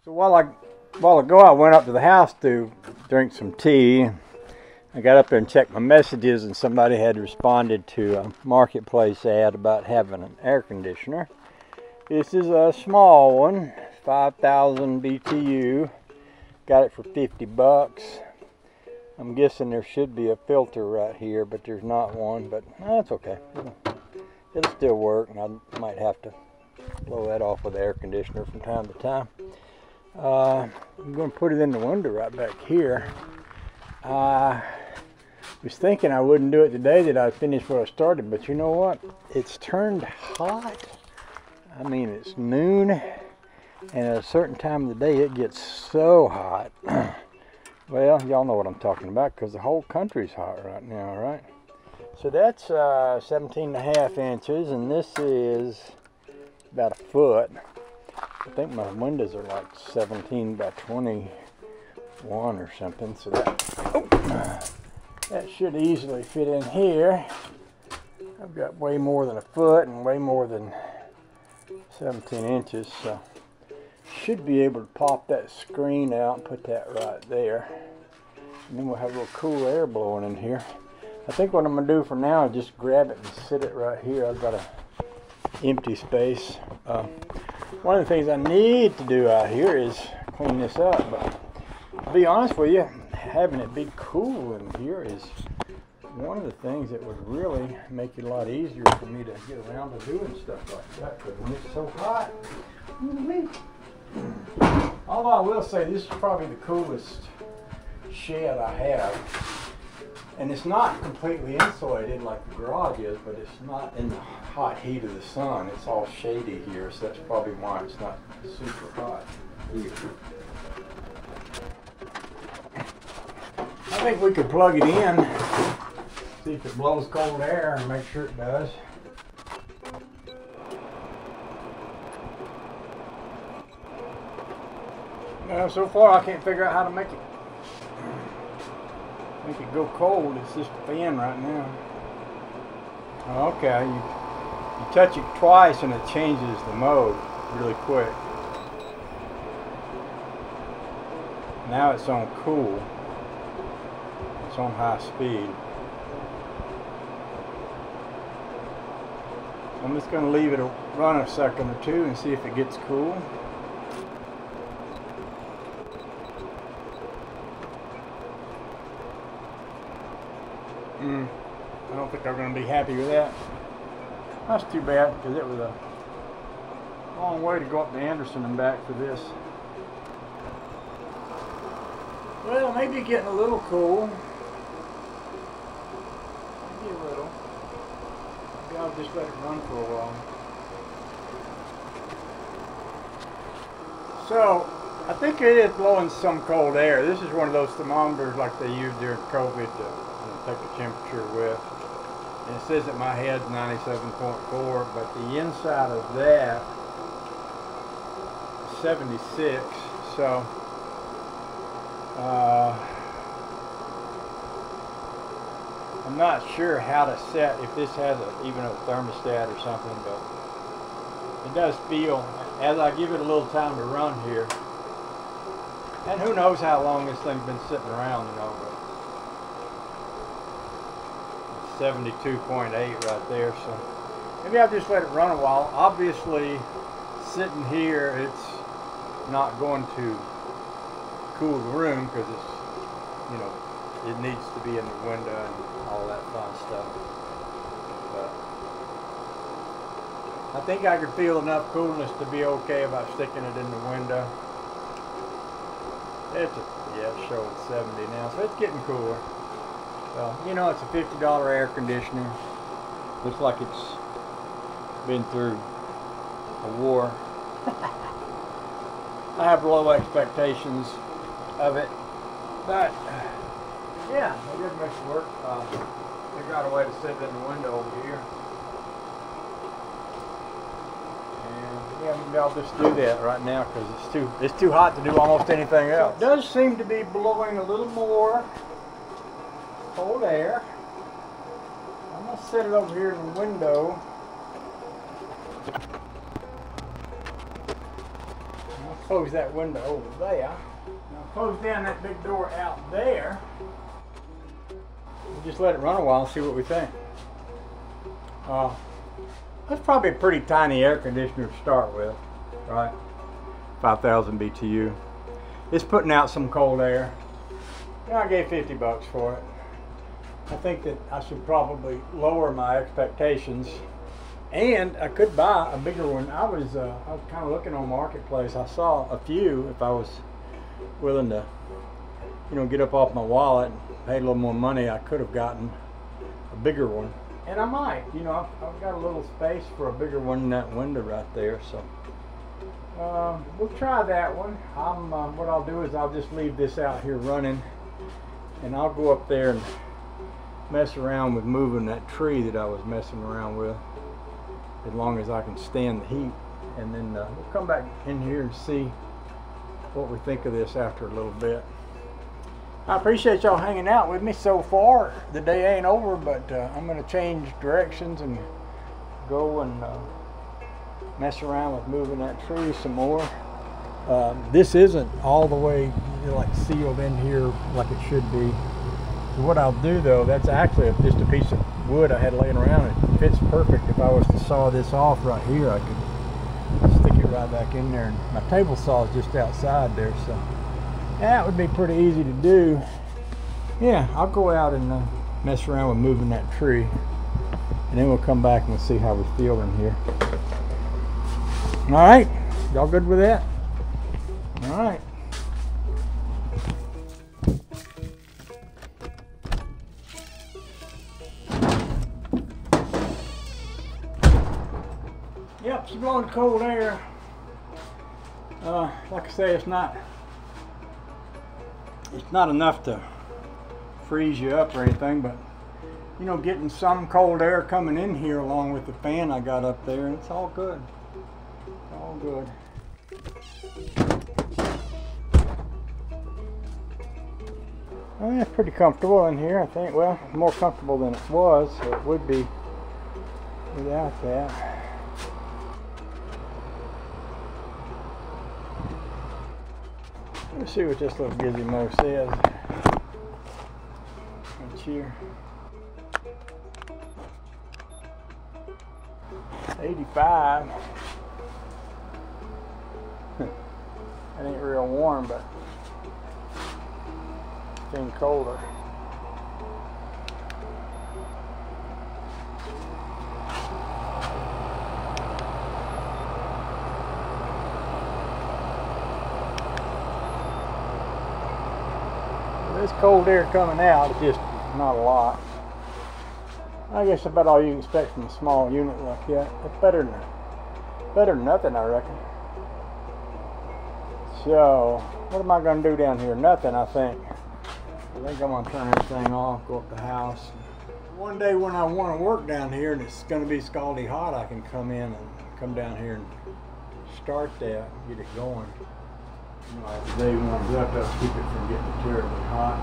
So a while ago, I went up to the house to drink some tea. I got up there and checked my messages, and somebody had responded to a marketplace ad about having an air conditioner. This is a small one, 5,000 BTU. Got it for 50 bucks. I'm guessing there should be a filter right here, but there's not one, but that's okay. It'll still work, and I might have to blow that off with the air conditioner from time to time. I'm going to put it in the window right back here. I was thinking I wouldn't do it today, that I'd finish what I started, but you know what? It's turned hot. I mean, it's noon, and at a certain time of the day, it gets so hot. Well, y'all know what I'm talking about, because the whole country's hot right now, right? So that's 17.5 inches, and this is about a foot. I think my windows are like 17 by 21 or something, so that should easily fit in here. I've got way more than a foot and way more than 17 inches, so should be able to pop that screen out and put that right there. And then we'll have a little cool air blowing in here. I think what I'm going to do for now is just grab it and sit it right here. I've got a empty space. One of the things I need to do out here is clean this up, but to be honest with you, having it be cool in here is one of the things that would really make it a lot easier for me to get around to doing stuff like that, because when it's so hot. Although I will say this is probably the coolest shed I have. And it's not completely insulated like the garage is, but it's not in the hot heat of the sun. It's all shady here, so that's probably why it's not super hot here. I think we could plug it in, see if it blows cold air, and make sure it does. So far I can't figure out how to make it go cold. It's just a fan right now. Okay, you touch it twice and it changes the mode really quick. Now it's on cool. It's on high speed. I'm just going to leave it run a second or two and see if it gets cool. I don't think I'm going to be happy with that. That's too bad, because it was a long way to go up to Anderson and back for this. Well, maybe getting a little cool. Maybe a little. Maybe I'll just let it run for a while. So, I think it is blowing some cold air. This is one of those thermometers like they used during COVID to take the temperature with. And it says that my head's 97.4, but the inside of that is 76. So I'm not sure how to set, if this has even a thermostat or something, but it does feel, as I give it a little time to run here, and who knows how long this thing's been sitting around, you know, but 72.8 right there, so maybe I'll just let it run a while. Obviously, sitting here, it's not going to cool the room, because it's, you know, it needs to be in the window and all that fun stuff. But I think I could feel enough coolness to be okay about sticking it in the window. Yeah, it's showing 70 now, so it's getting cooler. So, you know, it's a $50 air conditioner. Looks like it's been through a war. I have low expectations of it, but yeah, it did make it work. I got a way to sit it in the window over here. And yeah, maybe I'll just do that right now, because it's too hot to do almost anything else. It does seem to be blowing a little more cold air. I'm going to set it over here in the window. close that window over there. Now close down that big door out there. We'll just let it run a while and see what we think. That's probably a pretty tiny air conditioner to start with, right? 5,000 BTU. It's putting out some cold air. Yeah, I gave 50 bucks for it. I think that I should probably lower my expectations, and I could buy a bigger one. I was kind of looking on Marketplace. I saw a few. If I was willing to, get up off my wallet and pay a little more money, I could have gotten a bigger one. And I might. I've got a little space for a bigger one in that window right there. So we'll try that one. What I'll do is I'll just leave this out here running, and I'll go up there and mess around with moving that tree that I was messing around with, as long as I can stand the heat. And then we'll come back in here and see what we think of this after a little bit. I appreciate y'all hanging out with me so far. The day ain't over, but I'm going to change directions and go and mess around with moving that tree some more. This isn't all the way like sealed in here like it should be. So what I'll do though, that's actually just a piece of wood I had laying around. It fits perfect. If I was to saw this off right here, I could stick it right back in there. And my table saw is just outside there, so that would be pretty easy to do. Yeah, I'll go out and mess around with moving that tree, and then we'll come back and we'll see how we feel in here. All right, y'all good with that? All right. Yep, it's blowing cold air. Like I say, it's not enough to freeze you up or anything, but getting some cold air coming in here along with the fan I got up there, it's all good. It's all good. Well, it's pretty comfortable in here, I think. Well, more comfortable than it was, so it would be without that. Let's see what this little gizmo says. Right here. 85. That ain't real warm, but it's getting colder. This cold air coming out is just not a lot. I guess about all you can expect from a small unit like that. It's better than nothing, I reckon. So, what am I going to do down here? Nothing, I think. I think I'm going to turn everything off, go up the house. One day when I want to work down here and it's going to be scaldy hot, I can come down here and start that, get it going. As the day warms up, that'll keep it from getting terribly hot.